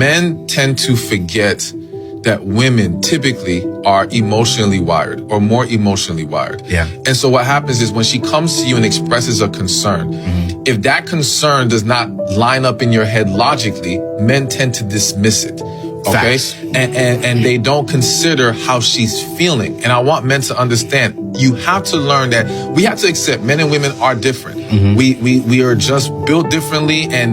men tend to forget that women typically are emotionally wired or more emotionally wired. Yeah. And so what happens is when she comes to you and expresses a concern, if that concern does not line up in your head logically, men tend to dismiss it. Okay. Facts. And they don't consider how she's feeling. And I want men to understand, you have to learn that we have to accept men and women are different. We are just built differently, and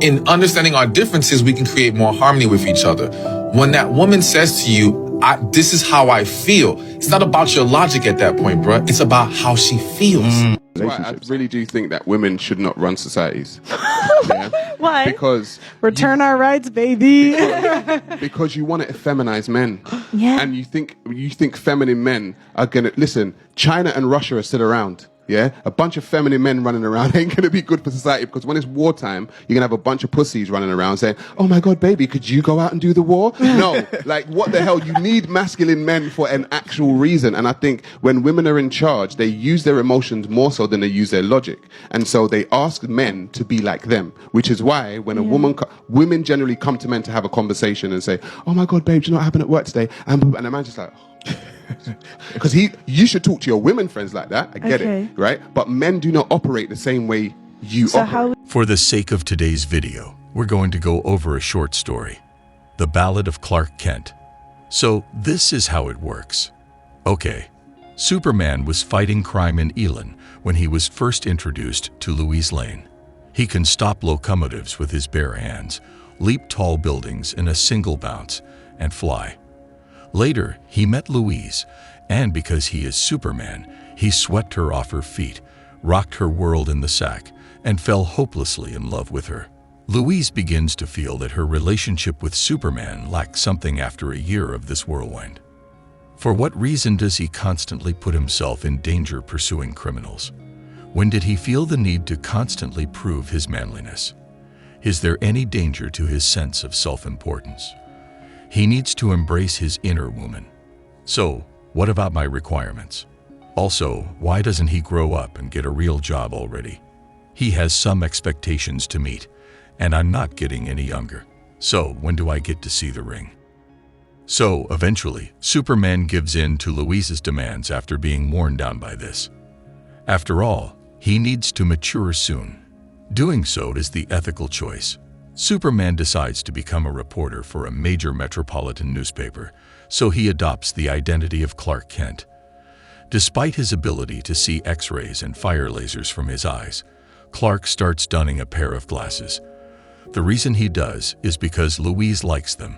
in understanding our differences, we can create more harmony with each other. When that woman says to you, this is how I feel, it's not about your logic at that point, bro. It's about how she feels. That's why I really do think that women should not run societies. Yeah? Why? Because Return our rights, baby. because you want to effeminize men. Yeah. And you think feminine men are gonna listen. China and Russia are still around. Yeah, a bunch of feminine men running around ain't gonna be good for society, because when it's wartime, you're gonna have a bunch of pussies running around saying, "Oh my God, baby, could you go out and do the war?" No, like what the hell? You need masculine men for an actual reason. And I think when women are in charge, they use their emotions more so than they use their logic, and so they ask men to be like them. Which is why when a women generally come to men to have a conversation and say, "Oh my God, babe, do you know what happened at work today?" And the man's just like. Because you should talk to your women friends like that. I get it, right? But men do not operate the same way you operate. For the sake of today's video, we're going to go over a short story, The Ballad of Clark Kent. So this is how it works. Okay, Superman was fighting crime in Elan when he was first introduced to Louise Lane. He can stop locomotives with his bare hands, leap tall buildings in a single bounce, and fly. Later, he met Louise, and because he is Superman, he swept her off her feet, rocked her world in the sack, and fell hopelessly in love with her. Louise begins to feel that her relationship with Superman lacks something after a year of this whirlwind. For what reason does he constantly put himself in danger pursuing criminals? When did he feel the need to constantly prove his manliness? Is there any danger to his sense of self-importance? He needs to embrace his inner woman. So, what about my requirements? Also, why doesn't he grow up and get a real job already? He has some expectations to meet, and I'm not getting any younger. So, when do I get to see the ring? So, eventually, Superman gives in to Louise's demands after being worn down by this. After all, he needs to mature soon. Doing so is the ethical choice. Superman decides to become a reporter for a major metropolitan newspaper, so he adopts the identity of Clark Kent. Despite his ability to see X-rays and fire lasers from his eyes, Clark starts donning a pair of glasses. The reason he does is because Louise likes them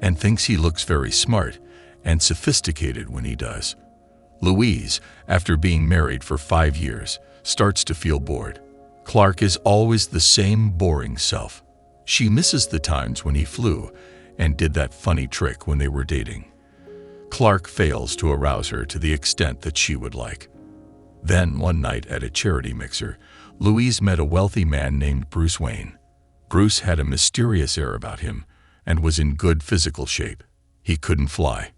and thinks he looks very smart and sophisticated when he does. Louise, after being married for 5 years, starts to feel bored. Clark is always the same boring self. She misses the times when he flew and did that funny trick when they were dating. Clark fails to arouse her to the extent that she would like. Then, one night at a charity mixer, Louise met a wealthy man named Bruce Wayne. Bruce had a mysterious air about him and was in good physical shape. He couldn't fly.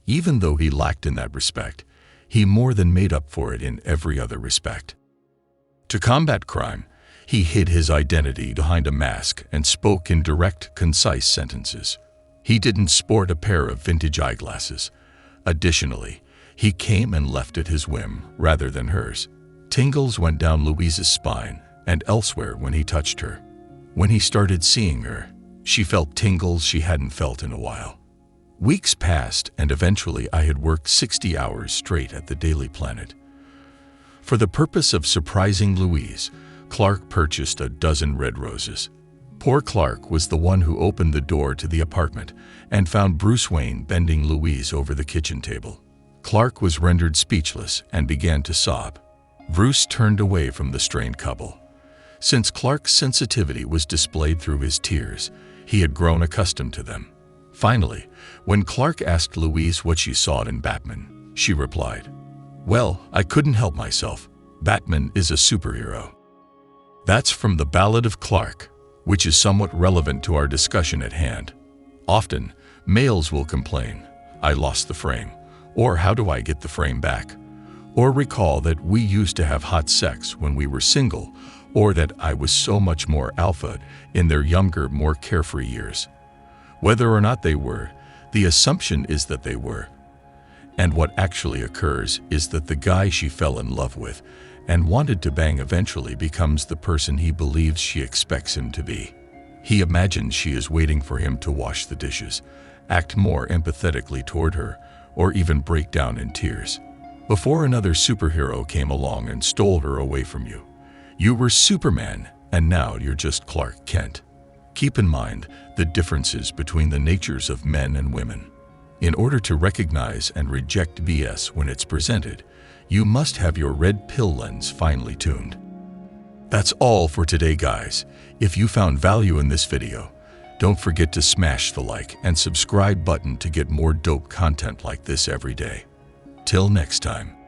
Even though he lacked in that respect, he more than made up for it in every other respect. To combat crime, he hid his identity behind a mask and spoke in direct, concise sentences. He didn't sport a pair of vintage eyeglasses. Additionally, he came and left at his whim rather than hers. Tingles went down Louise's spine and elsewhere when he touched her. When he started seeing her, she felt tingles she hadn't felt in a while. Weeks passed, and eventually I had worked 60 hours straight at the Daily Planet. For the purpose of surprising Louise, Clark purchased a dozen red roses. Poor Clark was the one who opened the door to the apartment and found Bruce Wayne bending Louise over the kitchen table. Clark was rendered speechless and began to sob. Bruce turned away from the strained couple. Since Clark's sensitivity was displayed through his tears, he had grown accustomed to them. Finally, when Clark asked Louise what she saw in Batman, she replied, "Well, I couldn't help myself. Batman is a superhero." That's from The Ballad of Clark, which is somewhat relevant to our discussion at hand. Often, males will complain, "I lost the frame," or "How do I get the frame back?" or recall that we used to have hot sex when we were single, or that I was so much more alpha in their younger, more carefree years. Whether or not they were, the assumption is that they were. And what actually occurs is that the guy she fell in love with and wanted to bang eventually becomes the person he believes she expects him to be. He imagines she is waiting for him to wash the dishes, act more empathetically toward her, or even break down in tears. Before another superhero came along and stole her away from you, you were Superman, and now you're just Clark Kent. Keep in mind the differences between the natures of men and women. In order to recognize and reject BS when it's presented, you must have your red pill lens finely tuned. That's all for today, guys. If you found value in this video, don't forget to smash the like and subscribe button to get more dope content like this every day. Till next time.